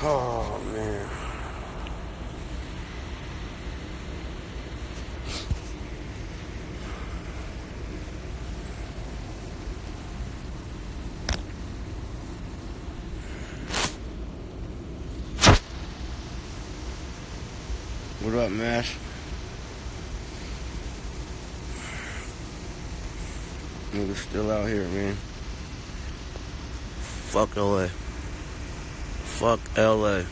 Oh, man. What up, Mash? Niggas still out here, man. Fuck LA. Fuck LA.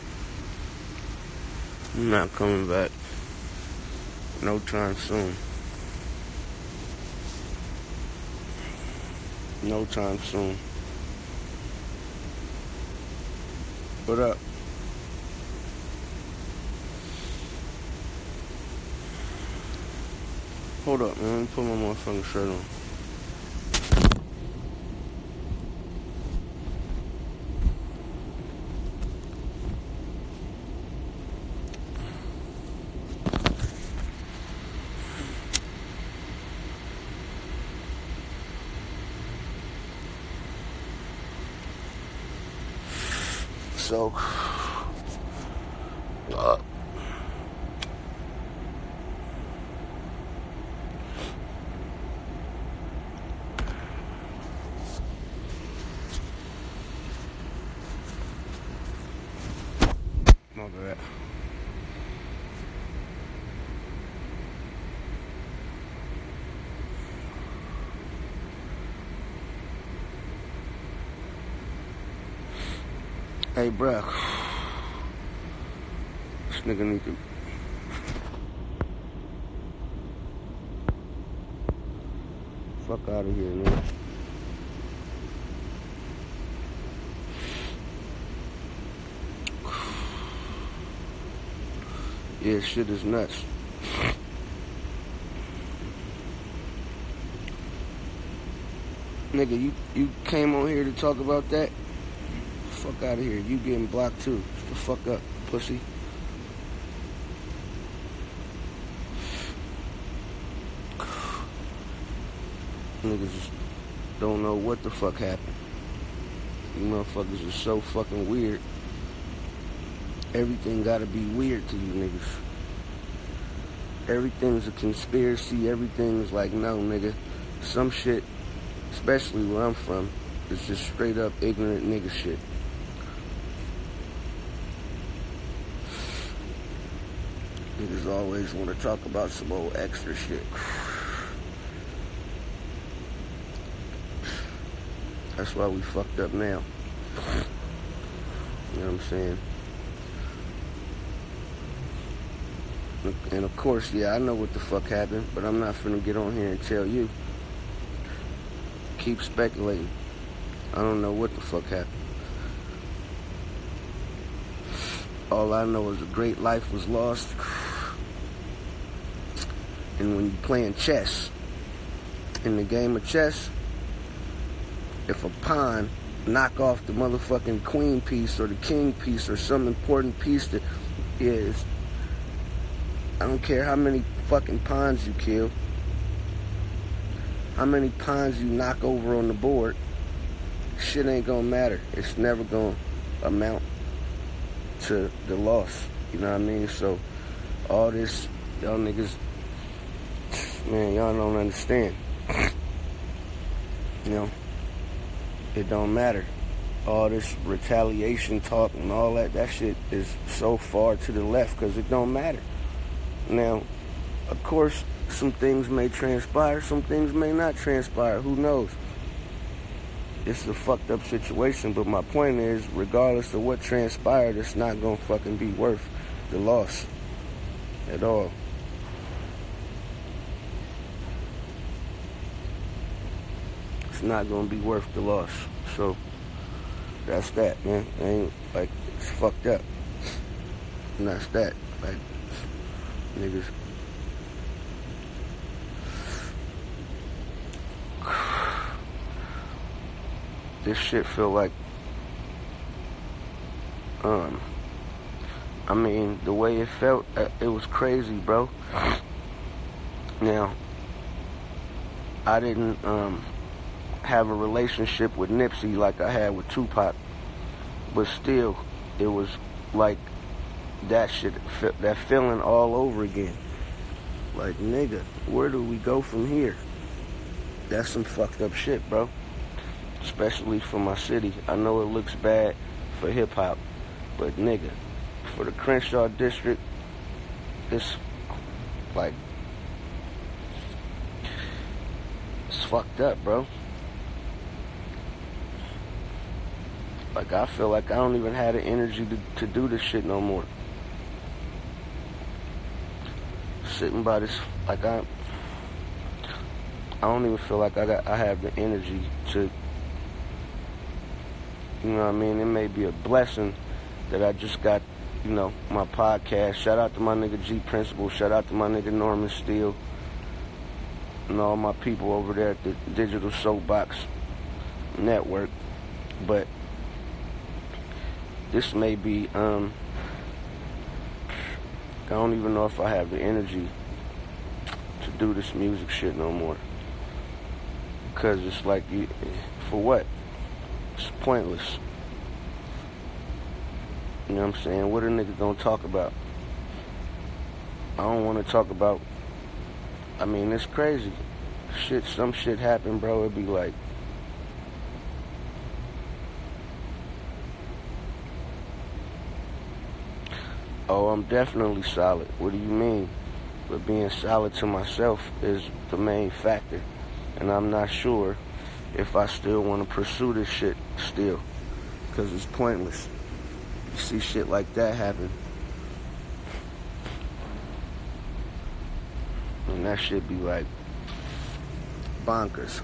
I'm not coming back. No time soon. No time soon. What up? Hold up, man. Let me put my motherfucking shirt on. So, my bad. Hey, bruh. This nigga need to... fuck out of here, man. Yeah, shit is nuts. Nigga, you came on here to talk about that? Fuck out of here. You getting blocked too. Shut the fuck up, pussy. Niggas just don't know what the fuck happened. You motherfuckers are so fucking weird. Everything gotta be weird to you niggas. Everything's a conspiracy. Everything's like, no, nigga. Some shit, especially where I'm from, is just straight up ignorant nigga shit. Niggas always want to talk about some old extra shit. That's why we fucked up now. You know what I'm saying? And of course, yeah, I know what the fuck happened, but I'm not finna get on here and tell you. Keep speculating. I don't know what the fuck happened. All I know is a great life was lost. And when you're playing chess, in the game of chess, if a pawn knock off the motherfucking queen piece or the king piece or some important piece that is, I don't care how many fucking pawns you kill, how many pawns you knock over on the board, shit ain't gonna matter. It's never gonna amount to the loss. You know what I mean? So all this, y'all niggas, man, y'all don't understand. You know, it don't matter. All this retaliation talk and all that shit is so far to the left because it don't matter. Now, of course, some things may transpire, some things may not transpire. Who knows? This is a fucked up situation, but my point is, regardless of what transpired, it's not gonna fucking be worth the loss at all. It's not gonna be worth the loss. So that's that, man. It ain't like it's fucked up. And that's that. Like, niggas. This shit feel like, I mean, the way it felt, it was crazy, bro. Now, I didn't have a relationship with Nipsey like I had with Tupac, but still, it was like that shit, that feeling all over again. Like, nigga, where do we go from here? That's some fucked up shit, bro. Especially for my city. I know it looks bad for hip-hop, but nigga, for the Crenshaw district, it's like, it's fucked up, bro. Like, I feel like I don't even have the energy to do this shit no more. Sitting by this, like, I don't even feel like I have the energy to, you know what I mean? It may be a blessing that I just got, you know, my podcast. Shout out to my nigga G Principal. Shout out to my nigga Norman Steele. And all my people over there at the Digital Soapbox Network. But this may be, I don't even know if I have the energy to do this music shit no more. Because it's like, for what? It's pointless. You know what I'm saying? What a nigga gonna talk about? I don't want to talk about, I mean, it's crazy. Shit, some shit happened, bro. It'd be like, oh, I'm definitely solid. What do you mean? But being solid to myself is the main factor. And I'm not sure if I still want to pursue this shit still. Because it's pointless. You see shit like that happen. And that shit be like bonkers.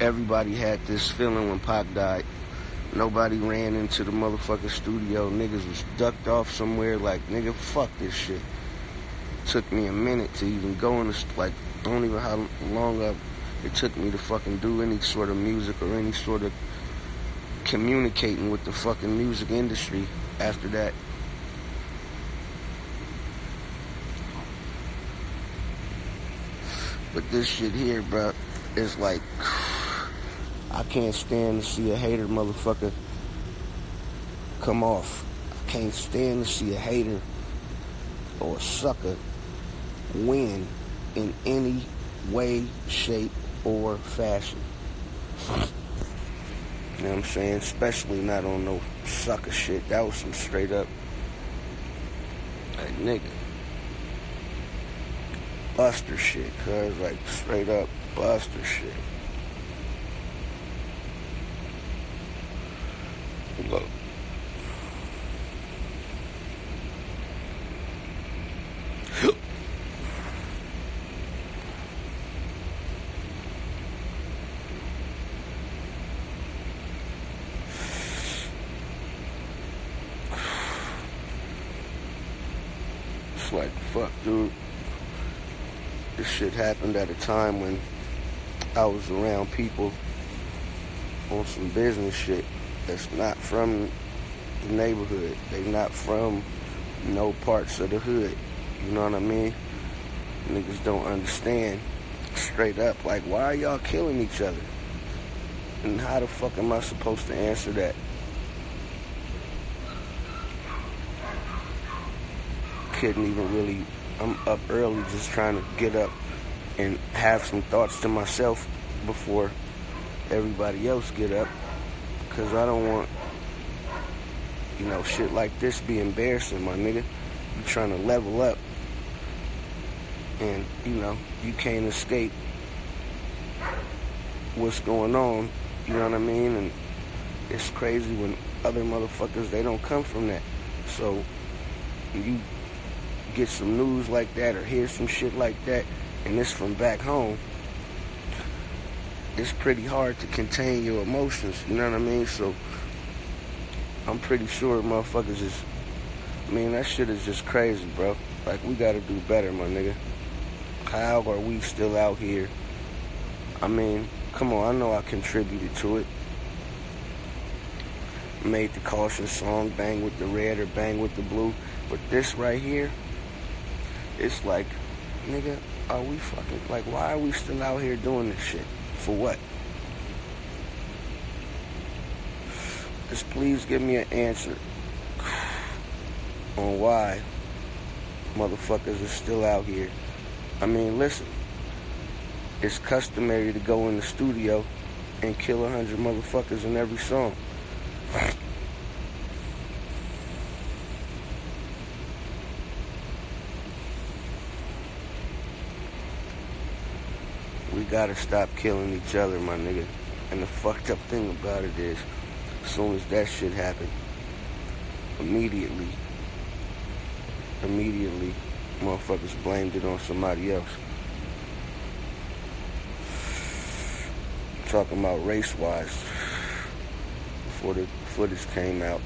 Everybody had this feeling when Pac died. Nobody ran into the motherfucking studio. Niggas was ducked off somewhere like, nigga, fuck this shit. Took me a minute to even go in the, like, I don't even know how long it took me to fucking do any sort of music or any sort of communicating with the fucking music industry after that. But this shit here, bro, is like, I can't stand to see a hater motherfucker come off. I can't stand to see a hater or a sucker win in any way, shape, or fashion. You know what I'm saying? Especially not on no sucker shit. That was some straight up, like, nigga, buster shit, cuz, like, straight up buster shit. Look. It's like, fuck, dude. This shit happened at a time when I was around people on some business shit that's not from the neighborhood. They not from no parts of the hood. You know what I mean? Niggas don't understand straight up. Like, why are y'all killing each other? And how the fuck am I supposed to answer that? Couldn't even really, I'm up early just trying to get up and have some thoughts to myself before everybody else get up. Because I don't want, you know, shit like this be embarrassing, my nigga. You trying to level up. And, you know, you can't escape what's going on. You know what I mean? And it's crazy when other motherfuckers, they don't come from that. So, you get some news like that or hear some shit like that, and it's from back home, it's pretty hard to contain your emotions, you know what I mean? So, I'm pretty sure motherfuckers is, I mean, that shit is just crazy, bro. Like, we gotta do better, my nigga. How are we still out here? I mean, come on, I know I contributed to it. Made the Caution song, bang with the red or bang with the blue. But this right here, it's like, nigga, are we fucking, like, why are we still out here doing this shit? For what? is please give me an answer on why motherfuckers are still out here. I mean, listen, it's customary to go in the studio and kill 100 motherfuckers in every song. We gotta stop killing each other, my nigga. And the fucked up thing about it is, as soon as that shit happened, immediately, motherfuckers blamed it on somebody else. Talking about race-wise, before the footage came out.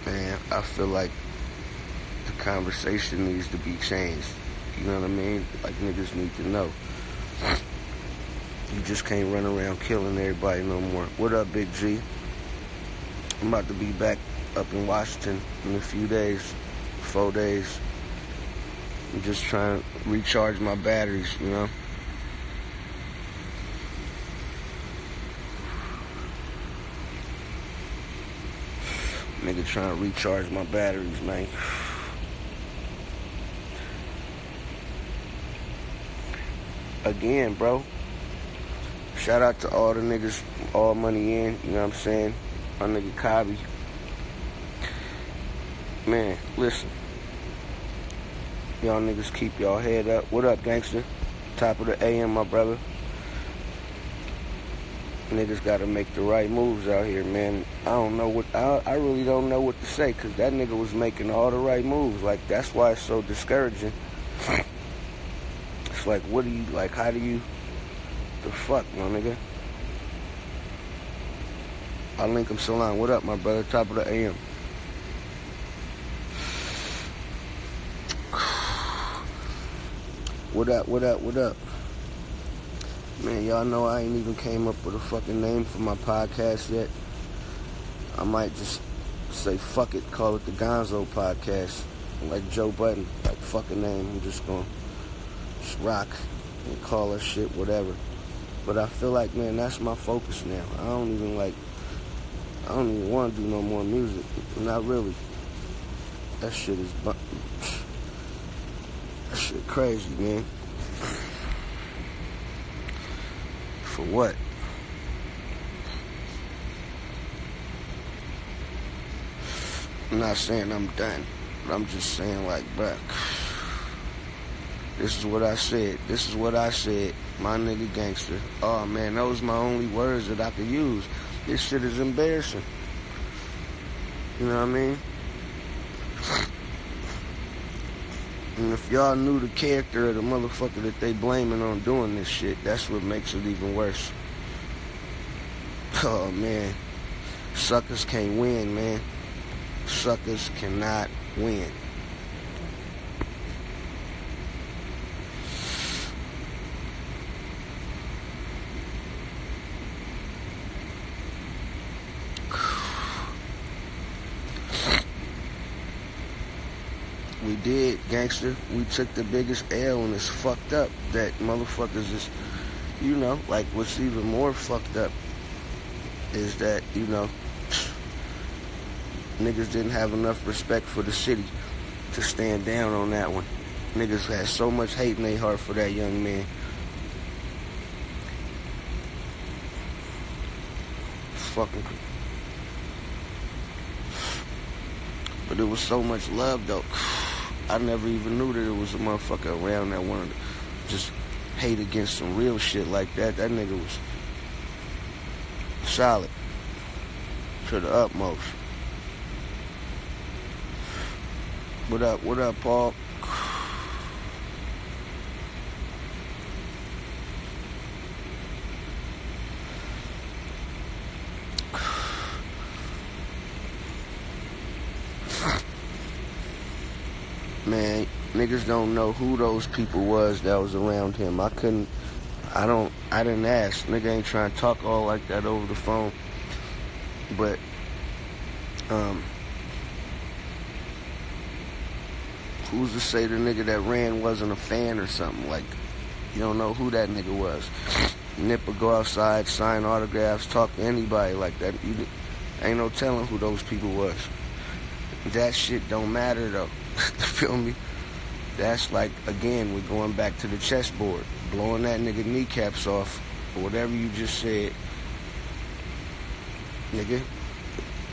Man, I feel like the conversation needs to be changed. You know what I mean? Like, niggas need to know. You just can't run around killing everybody no more. What up, Big G? I'm about to be back up in Washington in a few days, 4 days. I'm just trying to recharge my batteries, you know? Nigga trying to recharge my batteries, man. Again, bro. Shout out to all the niggas, all money in, you know what I'm saying? My nigga Cobby. Man, listen. Y'all niggas keep y'all head up. What up, gangster? Top of the AM, my brother. Niggas gotta make the right moves out here, man. I really don't know what to say, cause that nigga was making all the right moves. Like, that's why it's so discouraging. It's like, what do you, like, how do you, the fuck, my nigga? Alinkum Salam. What up, my brother? Top of the AM. What up, what up, what up? Man, y'all know I ain't even came up with a fucking name for my podcast yet. I might just say fuck it, call it the Gonzo podcast. Like Joe Budden, like fucking name. I'm just gonna just rock and call that shit whatever. But I feel like, man, that's my focus now. I don't even want to do no more music. Not really. That shit is that shit crazy, man. For what? I'm not saying I'm done, but I'm just saying, like, bruh, this is what I said. This is what I said. My nigga gangster. Oh, man, those my only words that I could use. This shit is embarrassing. You know what I mean? And if y'all knew the character of the motherfucker that they blaming on doing this shit, that's what makes it even worse. Oh, man. Suckers can't win, man. Suckers cannot win. We did, gangster. We took the biggest L, and it's fucked up that motherfuckers is, you know, like, what's even more fucked up is that, you know, niggas didn't have enough respect for the city to stand down on that one. Niggas had so much hate in their heart for that young man. Fucking. But there was so much love, though. I never even knew that there was a motherfucker around that wanted to just hate against some real shit like that. That nigga was solid to the utmost. What up, Paul? Man, niggas don't know who those people was that was around him. I didn't ask. Nigga ain't trying to talk all like that over the phone. But, who's to say the nigga that ran wasn't a fan or something? Like, you don't know who that nigga was. Nip would go outside, sign autographs, talk to anybody like that. Ain't no telling who those people was. That shit don't matter though. You feel me? That's like, again, we're going back to the chessboard. Blowing that nigga kneecaps off, or whatever you just said. Nigga,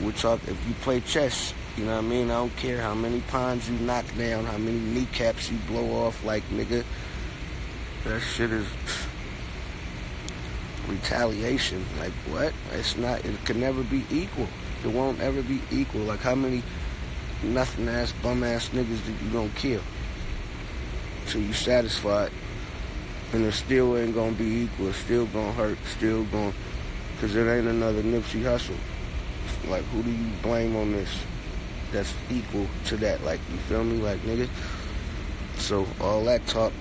we're talking, if you play chess, you know what I mean? I don't care how many pawns you knock down, how many kneecaps you blow off, like, nigga, that shit is retaliation. Like, what? It's not, it can never be equal. It won't ever be equal. Like, how many nothing-ass, bum-ass niggas that you gonna kill till you satisfied? And it still ain't gonna be equal. It's still gonna hurt. Still gonna, cause it ain't another Nipsey Hussle. Like, who do you blame on this that's equal to that? Like, you feel me? Like, nigga. So all that talk,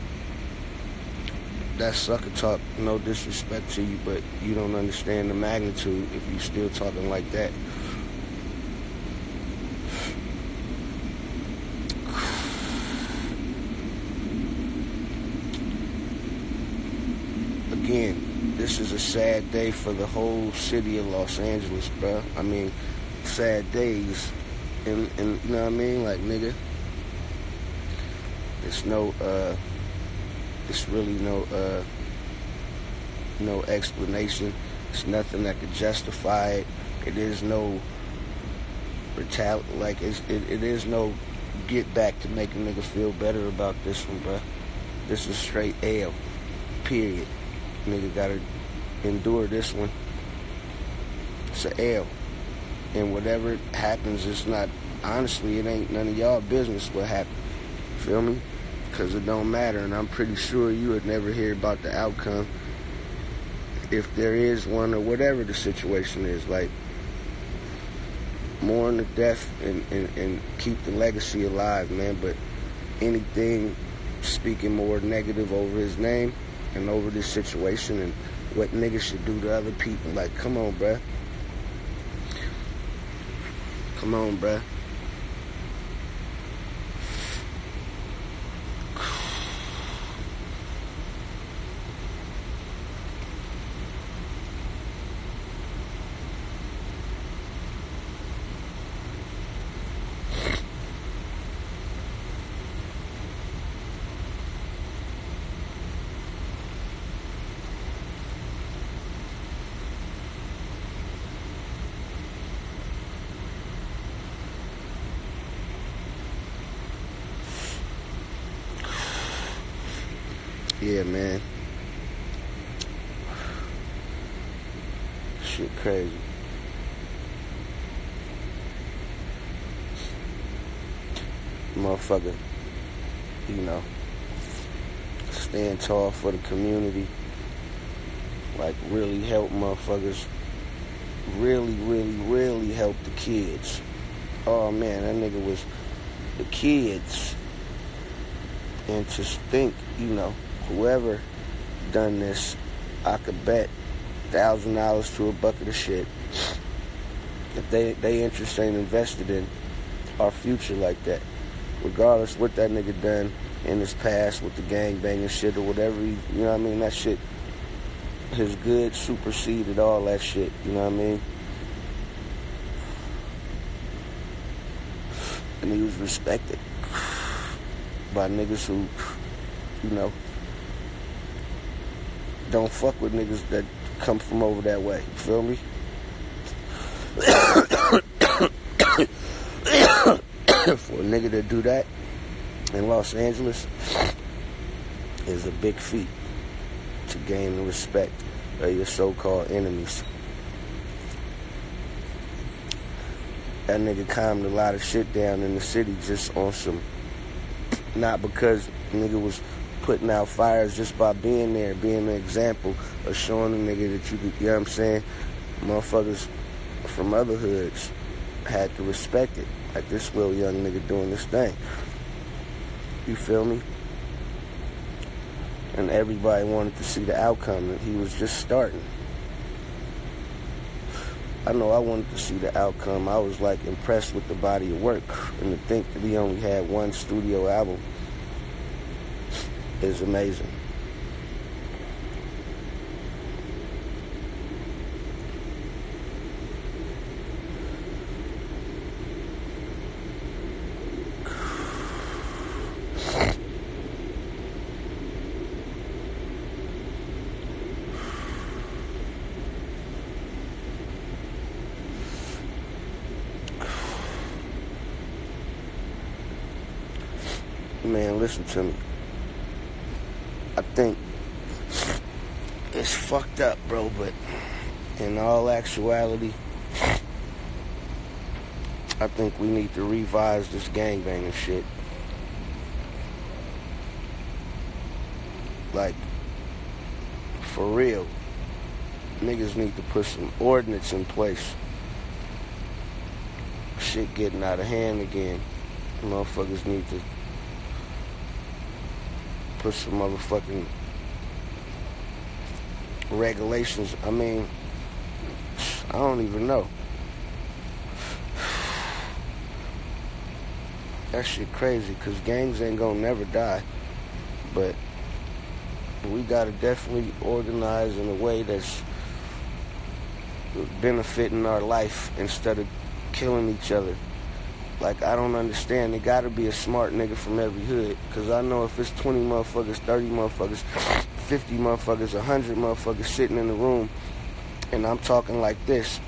that sucker talk, no disrespect to you, but you don't understand the magnitude if you still talking like that. Again, this is a sad day for the whole city of Los Angeles, bro. I mean, sad days, and you know what I mean? Like, nigga, it's really no explanation. It's nothing that could justify it. It is no like, it is no get back to make a nigga feel better about this one, bro. This is straight L, period. Nigga gotta endure this one. It's a L. And whatever happens, it's not, honestly, it ain't none of y'all business what happened. Feel me? Because it don't matter, and I'm pretty sure you would never hear about the outcome if there is one, or whatever the situation is. Like, mourn the death and keep the legacy alive, man. But anything speaking more negative over his name and over this situation and what niggas should do to other people, like, come on, bruh. Come on, bruh. Yeah, man. Shit crazy. Motherfucker, you know, stand tall for the community. Like, really help motherfuckers. Really help the kids. Oh, man, that nigga was the kids. And to think, you know, whoever done this, I could bet $1,000 to a bucket of shit if they interest ain't invested in our future like that. Regardless what that nigga done in his past with the gangbanging shit or whatever, you know what I mean? That shit, his good superseded all that shit, you know what I mean? And he was respected by niggas who, you know, don't fuck with niggas that come from over that way. You feel me? For a nigga to do that in Los Angeles is a big feat to gain the respect of your so-called enemies. That nigga calmed a lot of shit down in the city just on some, not because nigga was putting out fires, just by being there, being an example of showing the nigga that you could, you know what I'm saying? Motherfuckers from other hoods had to respect it. Like, this little young nigga doing this thing. You feel me? And everybody wanted to see the outcome, and he was just starting. I know I wanted to see the outcome. I was like impressed with the body of work, and to think that he only had one studio album is amazing. Man, listen to me. I think it's fucked up, bro, but in all actuality, I think we need to revise this gangbanging shit. Like, for real, niggas need to put some ordinance in place. Shit getting out of hand again. Motherfuckers need to put some motherfucking regulations. I mean, I don't even know. That shit crazy, because gangs ain't gonna never die. But we gotta definitely organize in a way that's benefiting our life instead of killing each other. Like, I don't understand. There gotta be a smart nigga from every hood. Because I know if it's 20 motherfuckers, 30 motherfuckers, 50 motherfuckers, 100 motherfuckers sitting in the room, and I'm talking like this,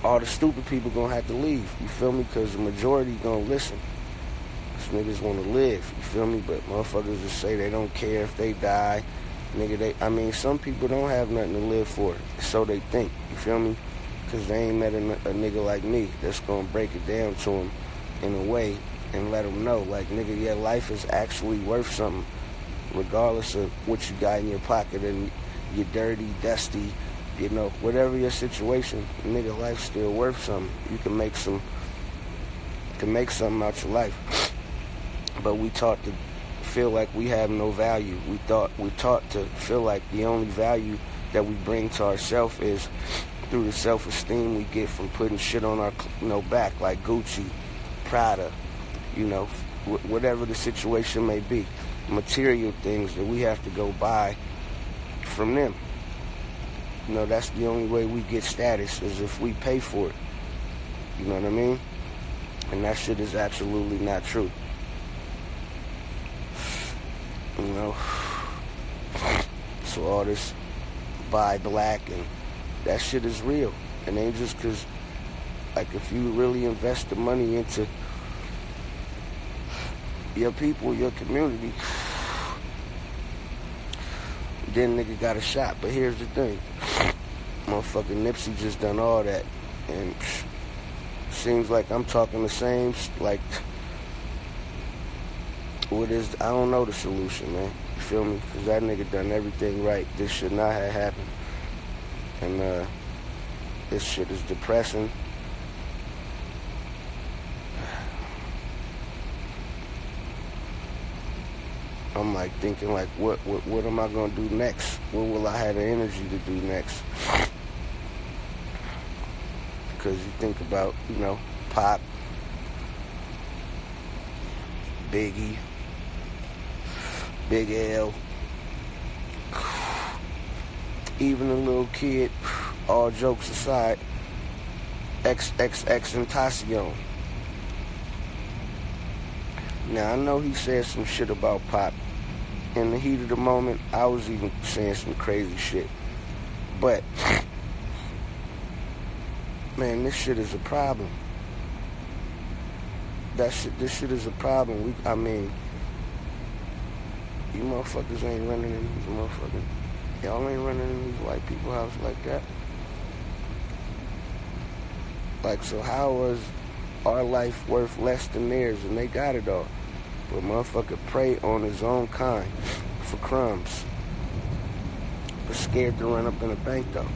all the stupid people gonna have to leave. You feel me? Because the majority gonna listen. Because niggas wanna live. You feel me? But motherfuckers just say they don't care if they die. Nigga, I mean, some people don't have nothing to live for. So they think. You feel me? Because they ain't met a nigga like me that's going to break it down to them in a way and let them know, like, nigga, your life is actually worth something, regardless of what you got in your pocket and you're dirty, dusty, you know, whatever your situation, nigga, life's still worth something. You can make something out your life. But we taught to feel like we have no value. We taught to feel like the only value that we bring to ourselves is through the self-esteem we get from putting shit on our back, like Gucci, Prada, whatever the situation may be, material things that we have to go buy from them. That's the only way we get status, is if we pay for it. You know what I mean? And that shit is absolutely not true. So all this buy black and that shit is real. And ain't just because, like, if you really invest the money into your people, your community, then nigga got a shot. But here's the thing. Motherfucking Nipsey just done all that. And seems like I'm talking the same, like, I don't know the solution, man. You feel me? Because that nigga done everything right. This should not have happened. And this shit is depressing. I'm like thinking, like, what am I gonna do next? What will I have the energy to do next? Because you think about, Pop, Biggie, Big L, even a little kid, all jokes aside, XXXTentacion. Now, I know he said some shit about Pop. In the heat of the moment, I was even saying some crazy shit. But, man, this shit is a problem. This shit is a problem. You motherfuckers ain't running in these motherfuckers. Y'all ain't running in these white people's house like that. Like, so how was our life worth less than theirs, and they got it all? But motherfucker prey on his own kind for crumbs. But scared to run up in a bank, though.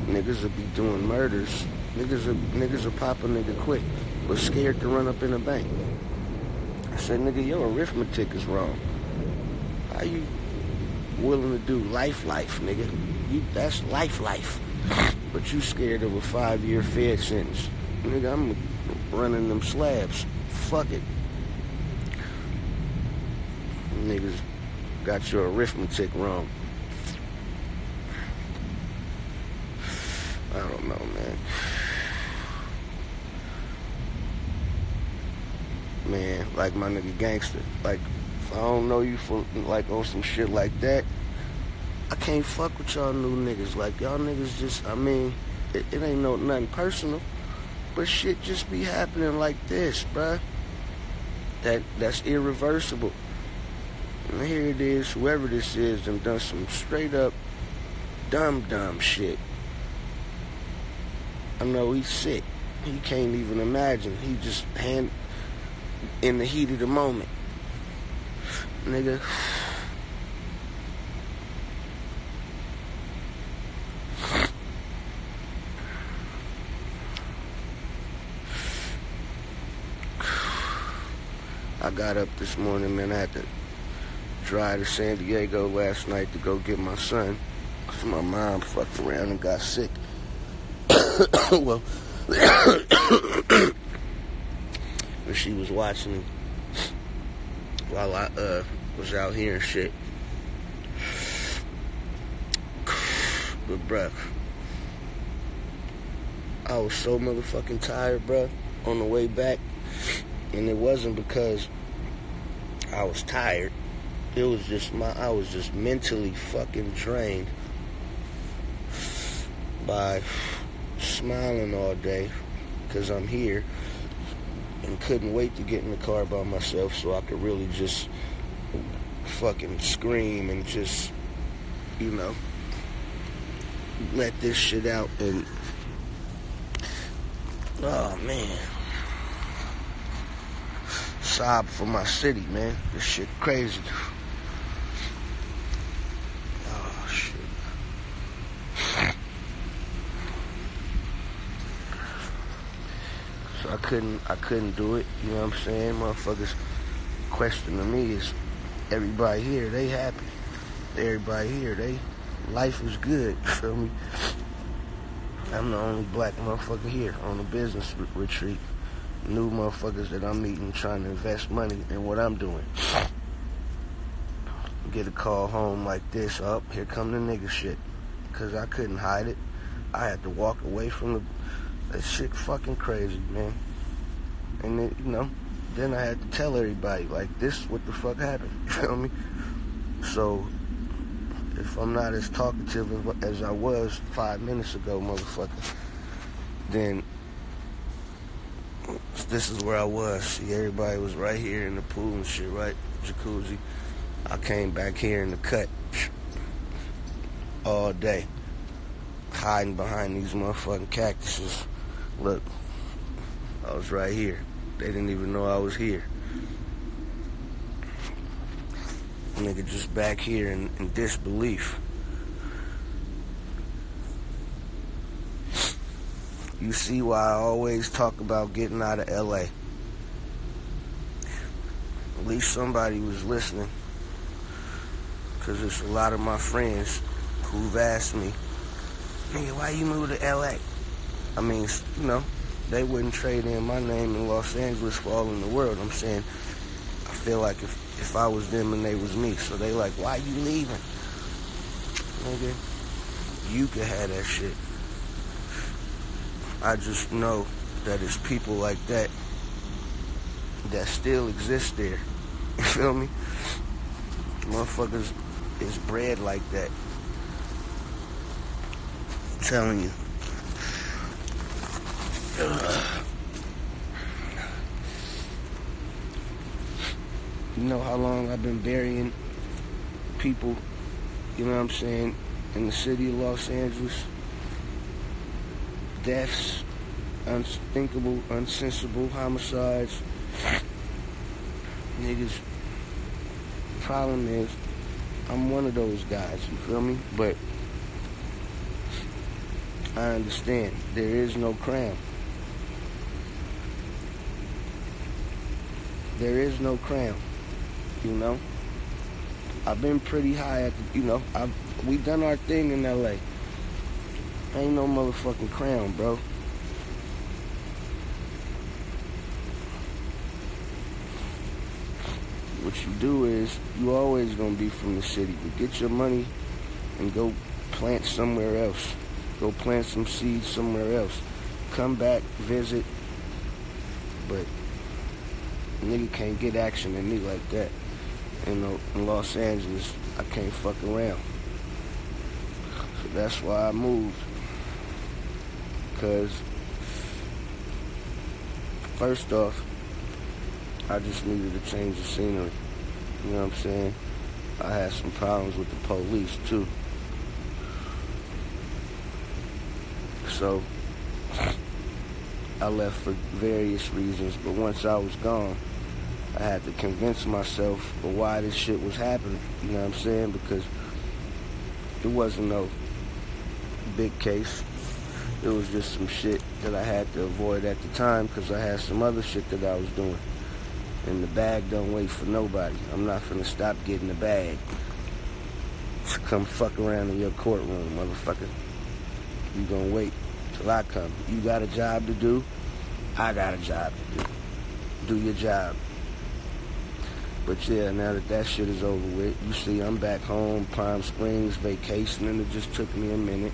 Niggas will be doing murders. Niggas will pop a nigga quick, but scared to run up in a bank. I said, nigga, your arithmetic is wrong. willing to do life, nigga. That's life. But you scared of a 5-year Fed sentence. Nigga, I'm running them slabs. Fuck it. Niggas got your arithmetic wrong. I don't know, man. Man, like my nigga Gangster. Like, if I don't know you for, like, on some shit like that, I can't fuck with y'all new niggas. Like, y'all niggas just, I mean, it ain't nothing personal, but shit just be happening like this, bruh. That's irreversible. And here it is, whoever this is, done some straight up dumb shit. I know he's sick. He can't even imagine. He just in the heat of the moment. Nigga. I got up this morning, man. I had to drive to San Diego last night to go get my son, because my mom fucked around and got sick. Well, but she was watching me while I was out here and shit. But bruh, I was so motherfucking tired, bruh, on the way back. And it wasn't because I was tired. It was just I was just mentally fucking drained by smiling all day because I'm here, and couldn't wait to get in the car by myself so I could really just fucking scream and just, you know, let this shit out. And oh man, sob for my city, man. This shit crazy. Oh shit. So I couldn't do it, you know what I'm saying? Motherfuckers questioning me is everybody here, they happy. Everybody here, life is good, you feel me? I'm the only black motherfucker here on a business retreat. New motherfuckers that I'm meeting trying to invest money in what I'm doing. Get a call home like this, up, here come the nigga shit. Cause I couldn't hide it. I had to walk away from that shit fucking crazy, man. And then, you know, then I had to tell everybody, like, this is what the fuck happened, you feel me? So, if I'm not as talkative as I was 5 minutes ago, motherfucker, then this is where I was. See, everybody was right here in the pool and shit, right? Jacuzzi. I came back here in the cut all day, hiding behind these motherfucking cactuses. Look, I was right here. They didn't even know I was here. Nigga just back here in disbelief. You see why I always talk about getting out of LA. At least somebody was listening. Because there's a lot of my friends who've asked me, nigga, why you move to LA? I mean, you know, they wouldn't trade in my name in Los Angeles for all in the world. I'm saying, I feel like if I was them and they was me. So they like, why you leaving? Nigga, you could have that shit. I just know that it's people like that that still exist there. You feel me? Motherfuckers is bred like that. I'm telling you. You know how long I've been burying people, you know what I'm saying, in the city of Los Angeles? Deaths, unthinkable, unsensible homicides. Niggas. Problem is, I'm one of those guys, you feel me? But I understand there is no crown. There is no crown, you know? I've been pretty high at the, we done our thing in LA. Ain't no motherfucking crown, bro. What you do is, you always gonna be from the city, but get your money and go plant somewhere else. Go plant some seeds somewhere else. Come back, visit, but a nigga can't get action in me like that. In Los Angeles, I can't fuck around. So that's why I moved. Because, first off, I just needed to change the scenery. You know what I'm saying? I had some problems with the police, too. So, I left for various reasons, but once I was gone, I had to convince myself of why this shit was happening. You know what I'm saying? Because it wasn't no big case. It was just some shit that I had to avoid at the time because I had some other shit that I was doing. And the bag don't wait for nobody. I'm not finna stop getting the bag to come fuck around in your courtroom, motherfucker. You gonna wait till I come. You got a job to do. I got a job to do. Do your job. But yeah, now that shit is over with, you see I'm back home, Palm Springs, vacation, and it just took me a minute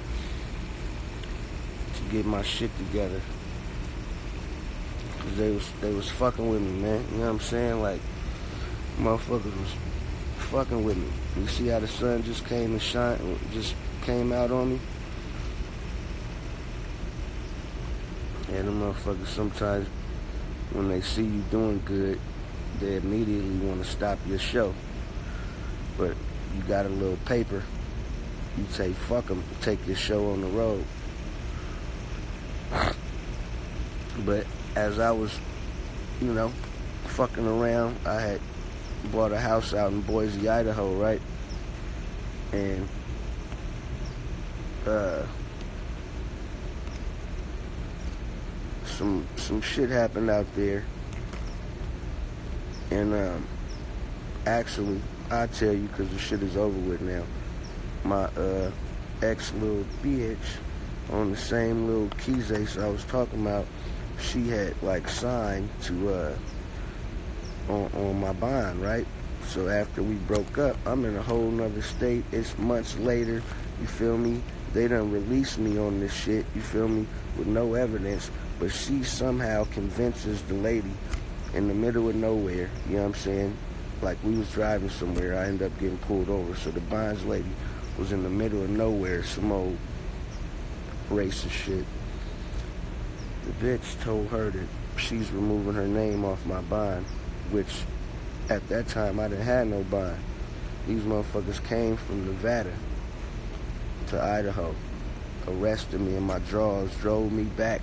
to get my shit together. Cause they was fucking with me, man. You know what I'm saying? Like, motherfuckers was fucking with me. You see how the sun just came and just came out on me? And the motherfuckers sometimes, when they see you doing good, they immediately want to stop your show. But you got a little paper, you say, fuck them, take your show on the road. But as I was, fucking around, I had bought a house out in Boise, Idaho, right? And, some shit happened out there. And, actually, I'll tell you because the shit is over with now. My, ex-little bitch on the same little case I was talking about, she had, signed to, on my bond, right? So after we broke up, I'm in a whole nother state. It's months later, you feel me? They done released me on this shit, you feel me? With no evidence. But she somehow convinces the lady in the middle of nowhere, you know what I'm saying? Like, we was driving somewhere, I ended up getting pulled over. So the bonds lady was in the middle of nowhere, some old racist shit. The bitch told her that she's removing her name off my bond, which at that time I didn't have no bond. These motherfuckers came from Nevada to Idaho, arrested me in my drawers, drove me back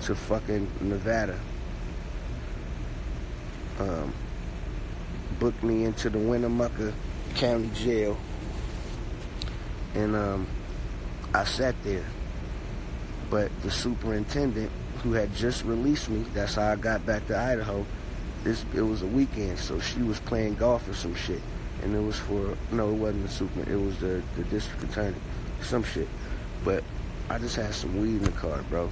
to fucking Nevada, booked me into the Winnemucca County Jail, and I sat there. But the superintendent, who had just released me, that's how I got back to Idaho. It was a weekend, so she was playing golf or some shit, and it was no, it wasn't the super, it was the district attorney, some shit. But I just had some weed in the car, bro.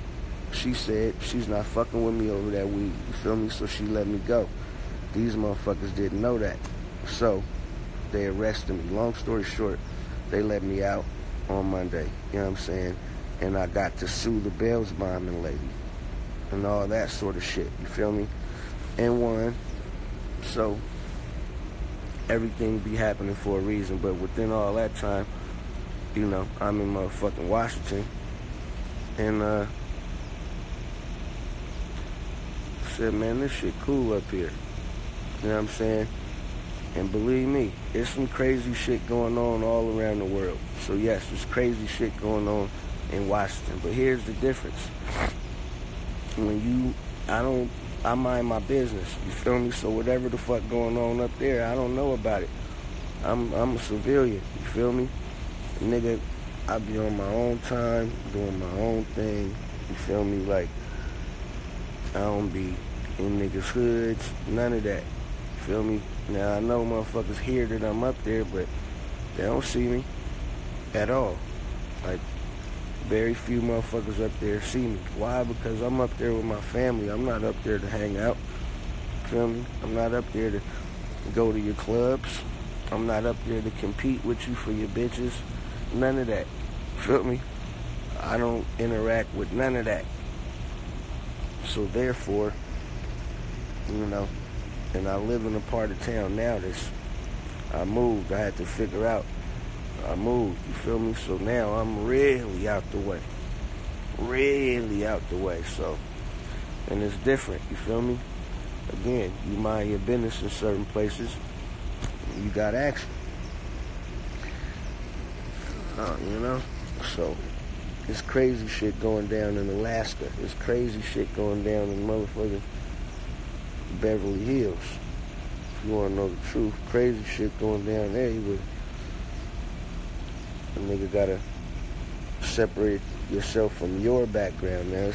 She said she's not fucking with me over that weed, you feel me? So she let me go. These motherfuckers didn't know that, so they arrested me. Long story short, they let me out on Monday, you know what I'm saying? And I got to sue the Bells bombing lady and all that sort of shit, you feel me? And won. So everything be happening for a reason. But within all that time, I'm in motherfucking Washington, and said, man, this shit cool up here. You know what I'm saying? And believe me, there's some crazy shit going on all around the world. So yes, there's crazy shit going on in Washington. But here's the difference. I mind my business, you feel me? So whatever the fuck going on up there, I don't know about it. I'm a civilian, you feel me? Nigga, I be on my own time, doing my own thing, you feel me? Like, I don't be in niggas' hoods, none of that, you feel me? Now, I know motherfuckers hear that I'm up there, but they don't see me at all. Like, very few motherfuckers up there see me. Why? Because I'm up there with my family. I'm not up there to hang out. Feel me? I'm not up there to go to your clubs. I'm not up there to compete with you for your bitches. None of that. Feel me? I don't interact with none of that. So therefore, you know, and I live in a part of town now that's, I moved. I had to figure out. I moved, you feel me? So now I'm really out the way. Really out the way, so. And it's different, you feel me? Again, you mind your business in certain places, you got action. You know? So, it's crazy shit going down in Alaska. It's crazy shit going down in motherfucking Beverly Hills. If you want to know the truth, crazy shit going down there, but a nigga gotta separate yourself from your background. Now,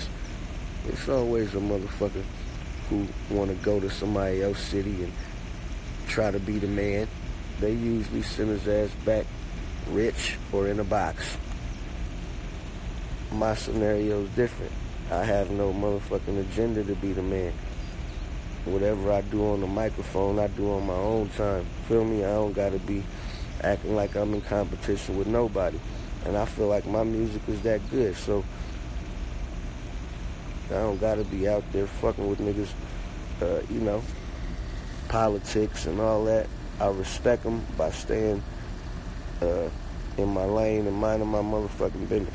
it's always a motherfucker who want to go to somebody else's city and try to be the man. They usually send his ass back rich or in a box. My scenario is different. I have no motherfucking agenda to be the man. Whatever I do on the microphone, I do on my own time. Feel me? I don't gotta be acting like I'm in competition with nobody. And I feel like my music is that good, so I don't gotta be out there fucking with niggas, you know, politics and all that. I respect them by staying in my lane and minding my motherfucking business.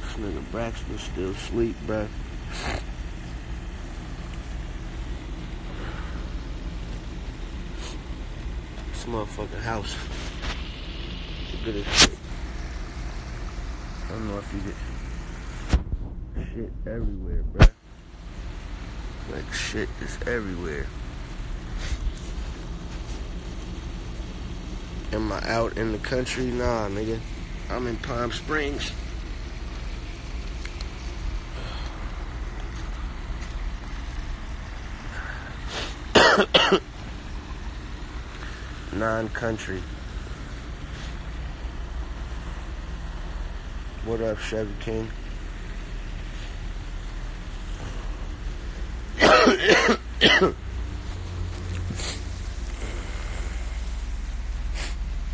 This nigga Braxton still asleep, bruh. This motherfucking house. Look at this shit. I don't know if you get shit everywhere, bruh. Like, shit is everywhere. Am I out in the country? Nah, nigga. I'm in Palm Springs. Non-country. What up, Chevy King?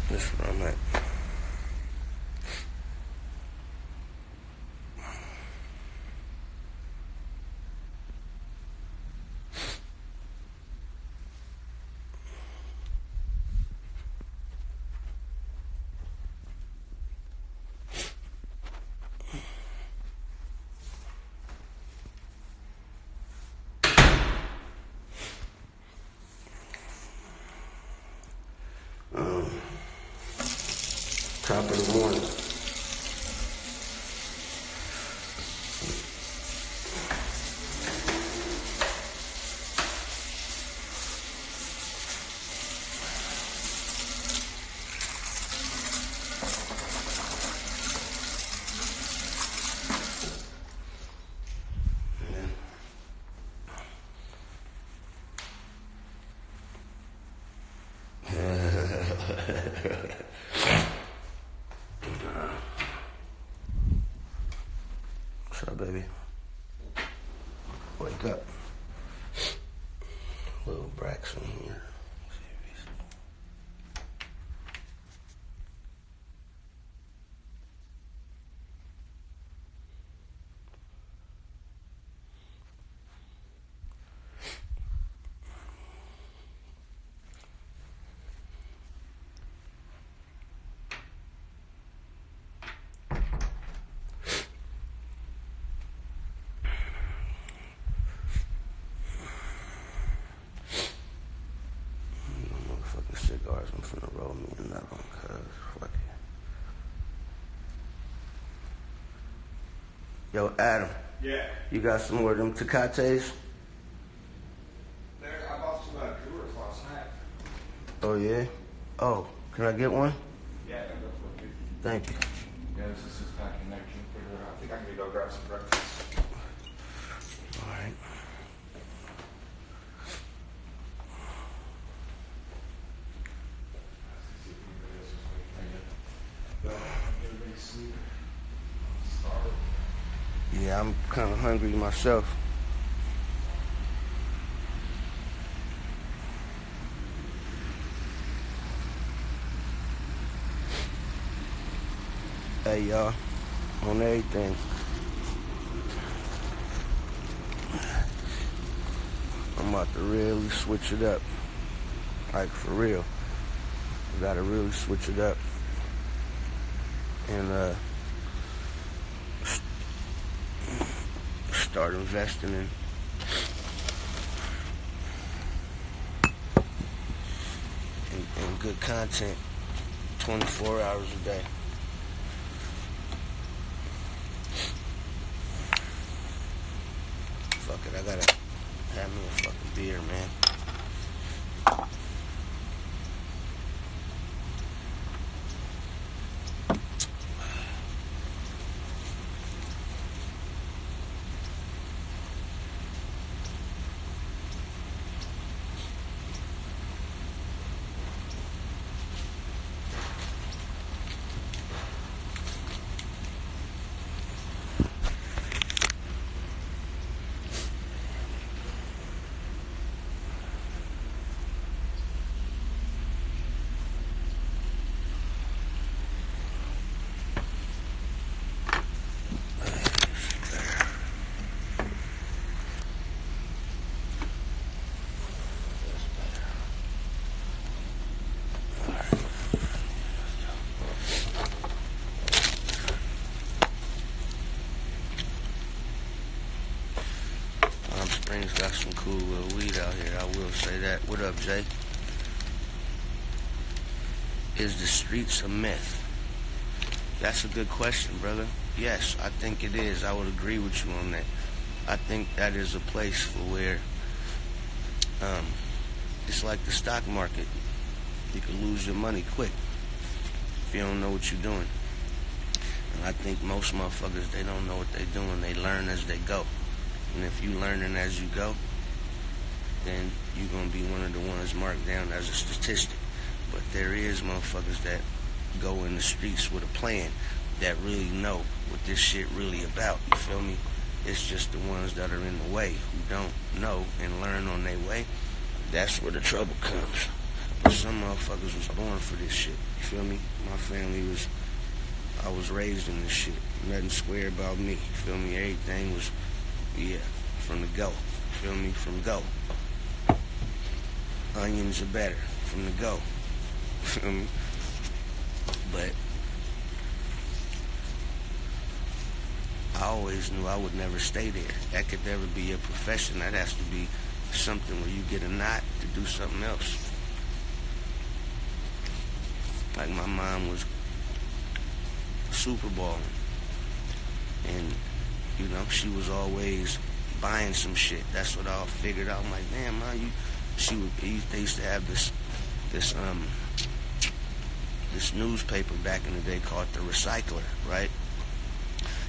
This is where I'm at. Top of the morning. What's up, baby? Wake up. Little Braxton here. Cigars, I'm finna roll me another one, cuz fuck it. Yo, Adam. Yeah. You got some more of them Tecates? I bought some Coors last night. Oh, yeah? Oh, can I get one? Yeah, I'll go for it. Thank you. Yeah, this is just that connection for I think I need to go grab some breakfast. All right. Everybody sleep. Starved. Yeah, I'm kind of hungry myself. Hey, y'all, on everything. I'm about to really switch it up. Like, for real. I gotta really switch it up. And, start investing in good content 24 hours a day. Fuck it, I gotta have me a fucking beer, man. Springs got some cool little weed out here, I will say that. What up, Jay? Is the streets a myth? That's a good question, brother. Yes, I think it is. I would agree with you on that. I think that is a place for where it's like the stock market. You can lose your money quick if you don't know what you're doing. And I think most motherfuckers, they don't know what they're doing. They learn as they go. And if you learning as you go, then you're going to be one of the ones marked down as a statistic. But there is motherfuckers that go in the streets with a plan that really know what this shit really about. You feel me? It's just the ones that are in the way who don't know and learn on their way. That's where the trouble comes. But some motherfuckers was born for this shit. You feel me? My family I was raised in this shit. Nothing square about me. You feel me? Everything was, yeah, from the go. You feel me? From go. Onions are better from the go. You feel me? But I always knew I would never stay there. That could never be a profession. That has to be something where you get a knot to do something else. Like my mom was Super Bowling, and you know, she was always buying some shit. That's what I figured out. I'm like, damn, man, they used to have this newspaper back in the day called The Recycler, right?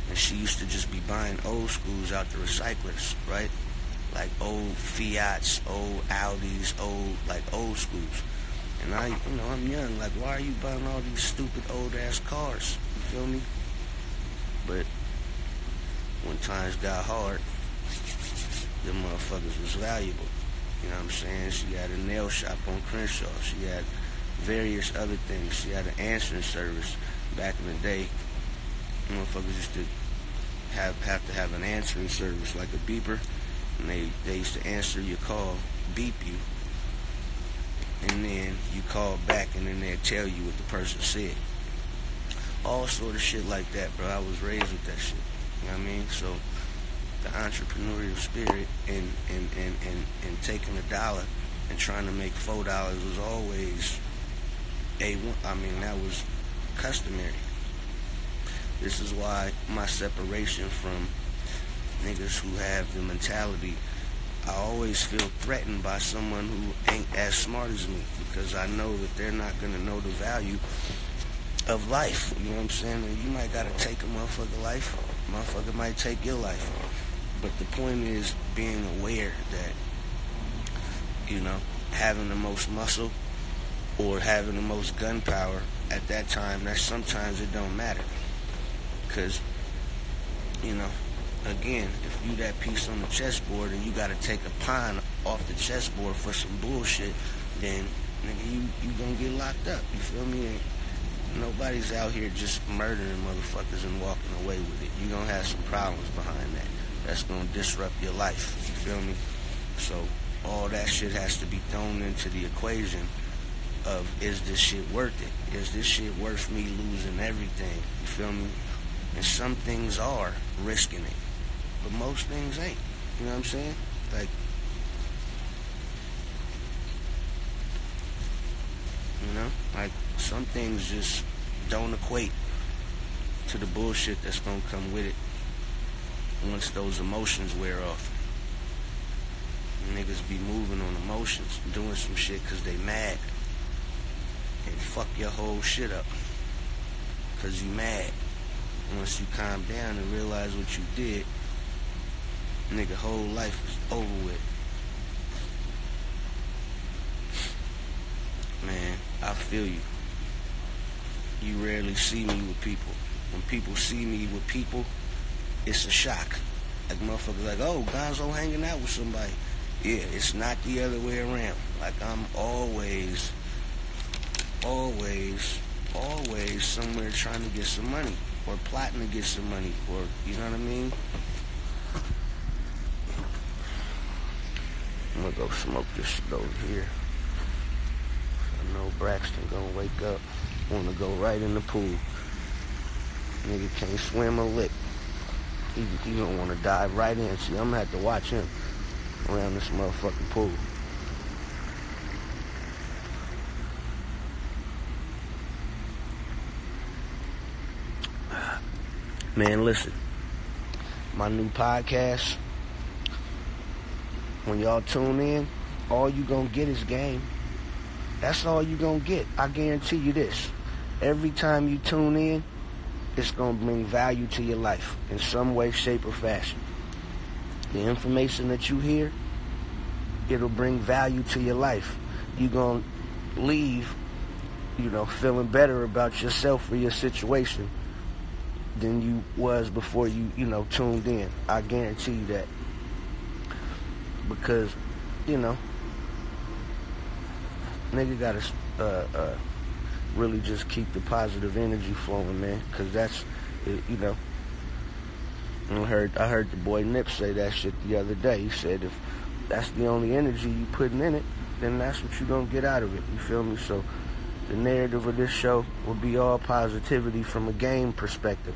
And she used to just be buying old schools out the recyclers, right? Like old Fiats, old Audis, old schools. And I'm young, like, why are you buying all these stupid old ass cars? You feel me? But when times got hard, them motherfuckers was valuable. You know what I'm saying? She had a nail shop on Crenshaw. She had various other things. She had an answering service back in the day. Motherfuckers used to have to have an answering service, like a beeper, and they used to answer your call, beep you, and then you call back, and then they'd tell you what the person said. All sort of shit like that, bro. I was raised with that shit. You know what I mean? So the entrepreneurial spirit and taking $1 and trying to make $4 was always that was customary. This is why my separation from niggas who have the mentality, I always feel threatened by someone who ain't as smart as me, because I know that they're not going to know the value of life. You know what I'm saying? And you might got to take a motherfucker life Motherfucker might take your life. But the point is being aware that, having the most muscle or having the most gunpowder at that time, that sometimes it don't matter. Because, again, if you that piece on the chessboard and you got to take a pawn off the chessboard for some bullshit, then, nigga, you gonna get locked up. You feel me? Nobody's out here just murdering motherfuckers and walking away with it. You're gonna have some problems behind that. That's gonna disrupt your life. You feel me? So all that shit has to be thrown into the equation of, is this shit worth it? Is this shit worth me losing everything? You feel me? And some things are risking it, but most things ain't. You know what I'm saying? Like some things just don't equate to the bullshit that's gonna come with it once those emotions wear off. Niggas be moving on emotions, doing some shit cause they mad, and fuck your whole shit up cause you mad. Once you calm down and realize what you did, nigga, whole life is over with. Man, I feel you. You rarely see me with people. When people see me with people, it's a shock. Like motherfuckers like, oh, Gonzo hanging out with somebody. Yeah, it's not the other way around. Like I'm always somewhere trying to get some money or plotting to get some money, or you know what I mean? I'm gonna go smoke this shit over here. I know Braxton gonna wake up, wanna go right in the pool. Nigga can't swim or lick. He gonna wanna dive right in. See, I'm gonna have to watch him around this motherfucking pool. Man, listen, my new podcast, when y'all tune in, all you gonna get is game. That's all you gonna get. I guarantee you this. Every time you tune in, it's gonna bring value to your life in some way, shape, or fashion. The information that you hear, it'll bring value to your life. You're gonna leave, feeling better about yourself or your situation than you was before you tuned in. I guarantee you that. Because, nigga gotta really just keep the positive energy flowing, man. Because that's, I heard the boy Nip say that shit the other day. He said if that's the only energy you putting in it, then that's what you gonna get out of it. You feel me? So the narrative of this show will be all positivity from a game perspective,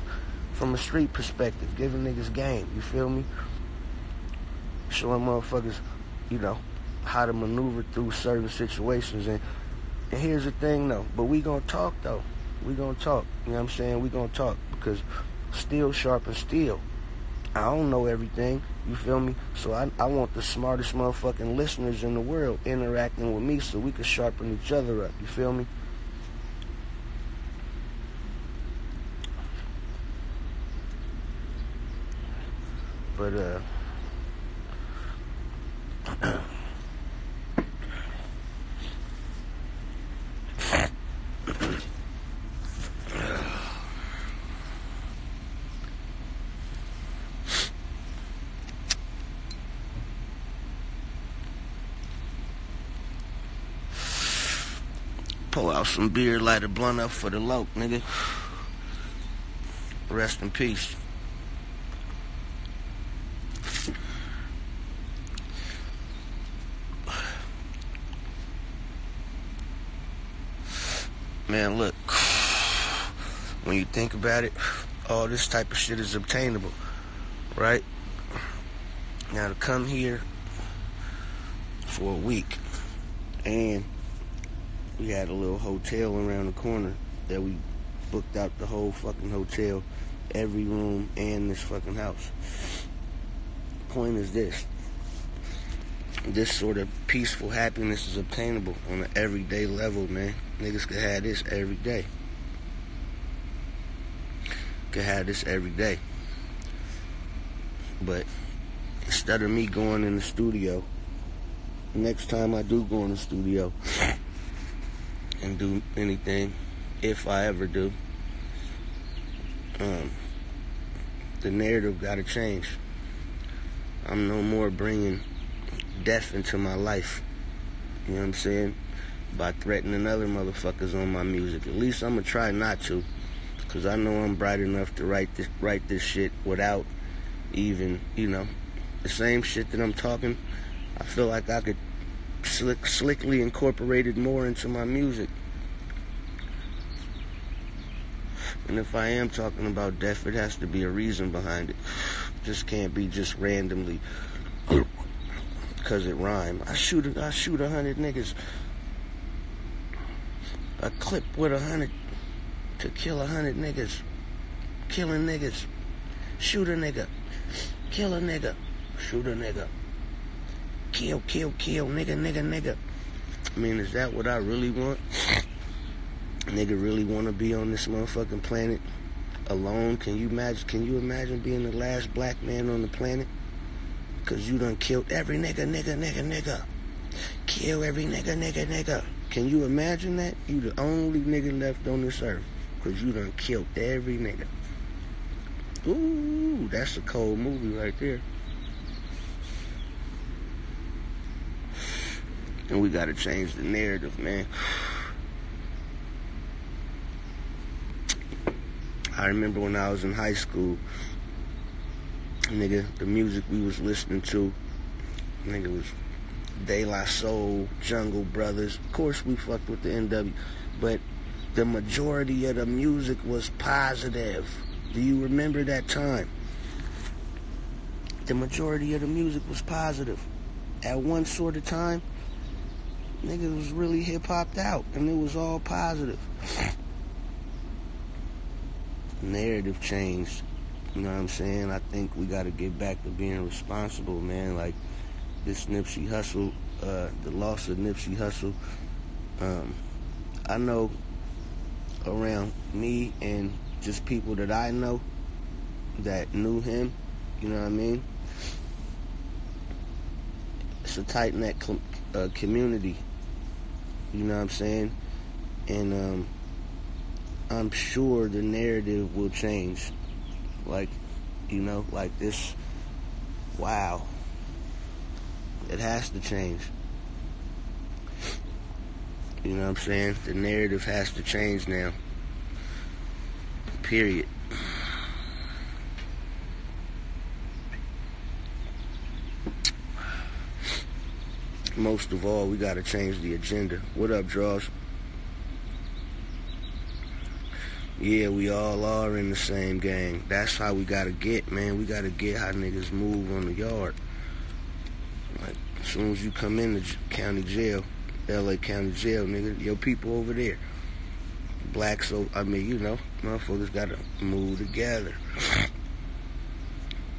from a street perspective, giving niggas game. You feel me? Showing motherfuckers, how to maneuver through certain situations. And here's the thing, though. But we gonna talk, though. We gonna talk. You know what I'm saying? We gonna talk because steel sharpens steel. I don't know everything. You feel me? So I want the smartest motherfucking listeners in the world interacting with me so we can sharpen each other up. You feel me? But, pull out some beer, light a blunt up for the loc, nigga. Rest in peace. Man, look, when you think about it, all this type of shit is obtainable, right? Now to come here for a week, and we had a little hotel around the corner that we booked out the whole fucking hotel, every room, and this fucking house. Point is this sort of peaceful happiness is obtainable on an everyday level, man. Niggas could have this every day. Could have this every day. But instead of me going in the studio, next time I do go in the studio and do anything, if I ever do, the narrative gotta change. I'm no more bringing death into my life, you know what I'm saying, by threatening other motherfuckers on my music. At least I'm gonna try not to, because I know I'm bright enough to write this shit without even, you know, the same shit that I'm talking. I feel like I could slickly incorporate it more into my music. And if I am talking about death, it has to be a reason behind it. Just can't be just randomly because it rhyme. I shoot 100 niggas. A clip with 100 to kill 100 niggas. Killing niggas. Shoot a nigga. Kill a nigga. Shoot a nigga. Kill, nigga. I mean, is that what I really want? Nigga really want to be on this motherfucking planet alone? Can you imagine being the last black man on the planet? Cause you done killed every nigga. Kill every nigga. Can you imagine that? You the only nigga left on this earth. Cause you done killed every nigga. Ooh, that's a cold movie right there. And we gotta change the narrative, man. I remember when I was in high school, nigga, the music we was listening to, nigga, was De La Soul, Jungle Brothers. Of course, we fucked with the NW, but the majority of the music was positive. Do you remember that time? The majority of the music was positive. At one sort of time, nigga was really hip-hopped out, and it was all positive. Narrative changed. You know what I'm saying? I think we got to get back to being responsible, man. Like this Nipsey Hussle, the loss of Nipsey Hussle. I know around me and just people that I know that knew him, you know what I mean? It's a tight-knit community, you know what I'm saying? And I'm sure the narrative will change. Like, you know, like this, wow. It has to change. You know what I'm saying? The narrative has to change now. Period. Most of all, we gotta change the agenda. What up, Draws? Yeah, we all are in the same gang. That's how we gotta get, man. We gotta get how niggas move on the yard. Like, as soon as you come in the county jail, LA County Jail, nigga, your people over there. Blacks, so I mean, you know, motherfuckers gotta move together.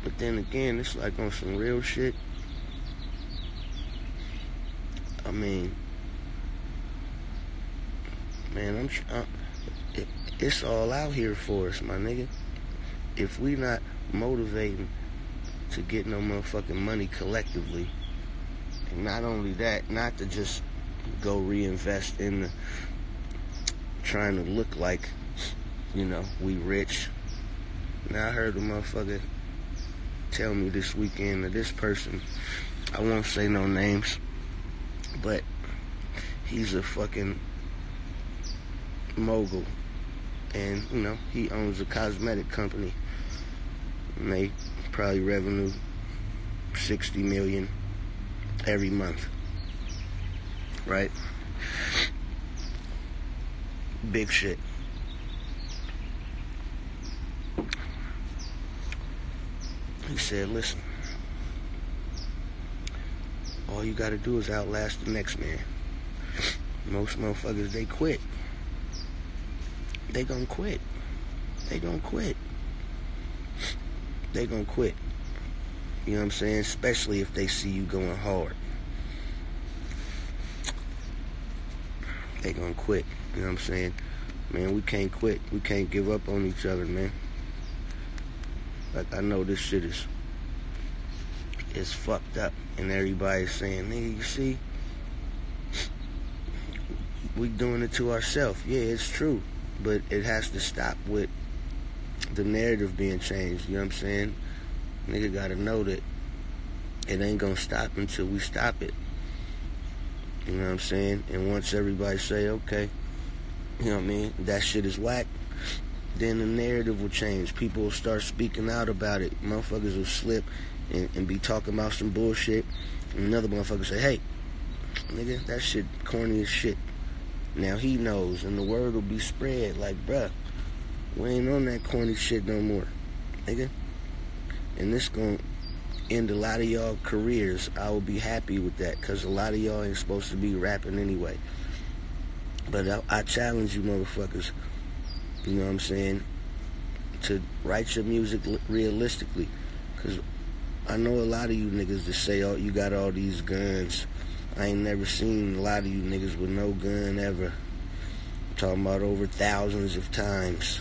But then again, it's like on some real shit. I mean, man, it's all out here for us, my nigga. If we not motivating to get no motherfucking money collectively, and not only that, not to just go reinvest in the trying to look like, you know, we rich. Now I heard a motherfucker tell me this weekend that this person, I won't say no names, but he's a fucking mogul. And, you know, he owns a cosmetic company. And they probably revenue $60 million every month. Right? Big shit. He said, listen, all you gotta do is outlast the next man. Most motherfuckers, they quit. They gonna quit. They gonna quit. They gonna quit. You know what I'm saying? Especially if they see you going hard. They gonna quit. You know what I'm saying? Man, we can't quit. We can't give up on each other, man. Like, I know this shit is is fucked up, and everybody's saying, nigga, you see, we doing it to ourselves. Yeah, it's true, but it has to stop with the narrative being changed. You know what I'm saying? Nigga gotta know that it ain't gonna stop until we stop it. You know what I'm saying? And once everybody say, okay, you know what I mean, that shit is whack, then the narrative will change. People will start speaking out about it. Motherfuckers will slip and be talking about some bullshit. And another motherfucker say, hey, nigga, that shit corny as shit. Now he knows, and the word will be spread like, bruh, we ain't on that corny shit no more, nigga. And this gonna end a lot of y'all careers. I will be happy with that, because a lot of y'all ain't supposed to be rapping anyway. But I challenge you motherfuckers, you know what I'm saying, to write your music realistically. Because I know a lot of you niggas that say, oh, you got all these guns. I ain't never seen a lot of you niggas with no gun ever. I'm talking about over thousands of times.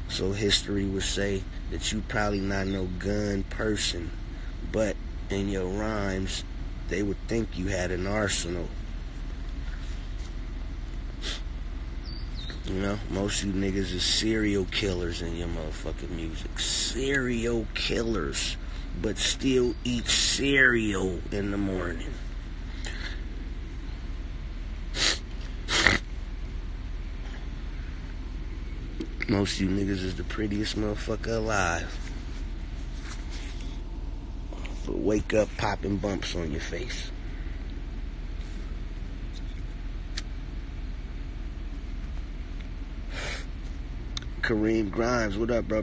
So history would say that you probably not no gun person, but in your rhymes, they would think you had an arsenal. You know, most of you niggas is serial killers in your motherfucking music. Serial killers, but still eat cereal in the morning. Most of you niggas is the prettiest motherfucker alive, but wake up popping bumps on your face. Kareem Grimes, what up, bro?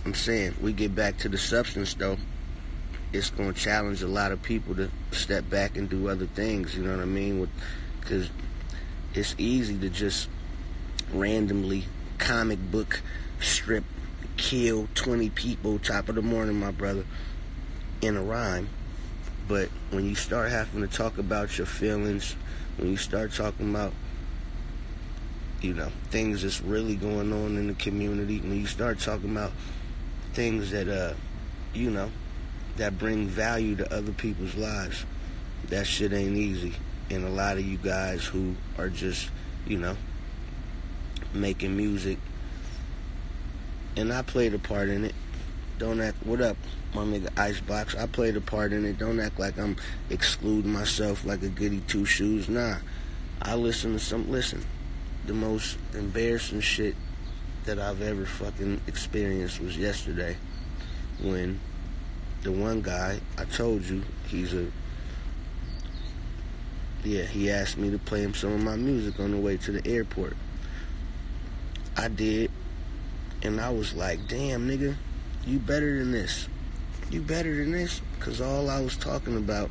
I'm saying, we get back to the substance, though. It's going to challenge a lot of people to step back and do other things, you know what I mean? Because it's easy to just randomly comic book strip, kill 20 people top of the morning, my brother, in a rhyme. But when you start having to talk about your feelings, when you start talking about, you know, things that's really going on in the community, when you start talking about things that, you know, that bring value to other people's lives, that shit ain't easy. And a lot of you guys who are just, you know, making music, and I played a part in it. Don't act, what up, my nigga Icebox? I played a part in it. Don't act like I'm excluding myself like a goody two shoes. Nah, I listen to the most embarrassing shit that I've ever fucking experienced was yesterday, when the one guy, I told you, he asked me to play him some of my music on the way to the airport. I did, and I was like, damn, nigga, you better than this. You better than this, because all I was talking about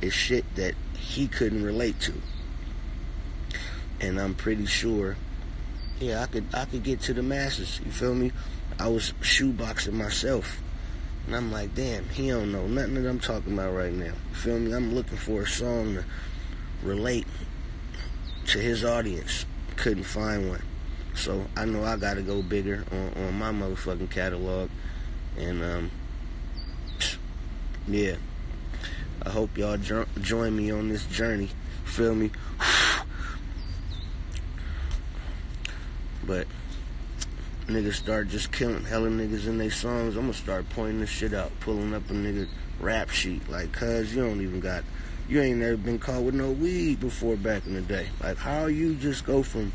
is shit that he couldn't relate to. And I'm pretty sure, yeah, I could get to the masses, you feel me? I was shoeboxing myself. And I'm like, damn, he don't know nothing that I'm talking about right now. You feel me? I'm looking for a song to relate to his audience. Couldn't find one. So I know I gotta go bigger on my motherfucking catalog. And yeah, I hope y'all join me on this journey. Feel me? But niggas start just killing hella niggas in their songs, I'm gonna start pointing this shit out, pulling up a nigga rap sheet. Like, cuz you ain't never been caught with no weed before back in the day. Like, how you just go from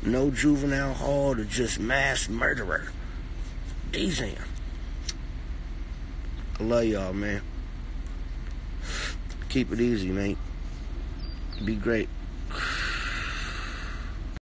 no juvenile hall to just mass murderer? Damn. I love y'all, man. Keep it easy, man. Be great.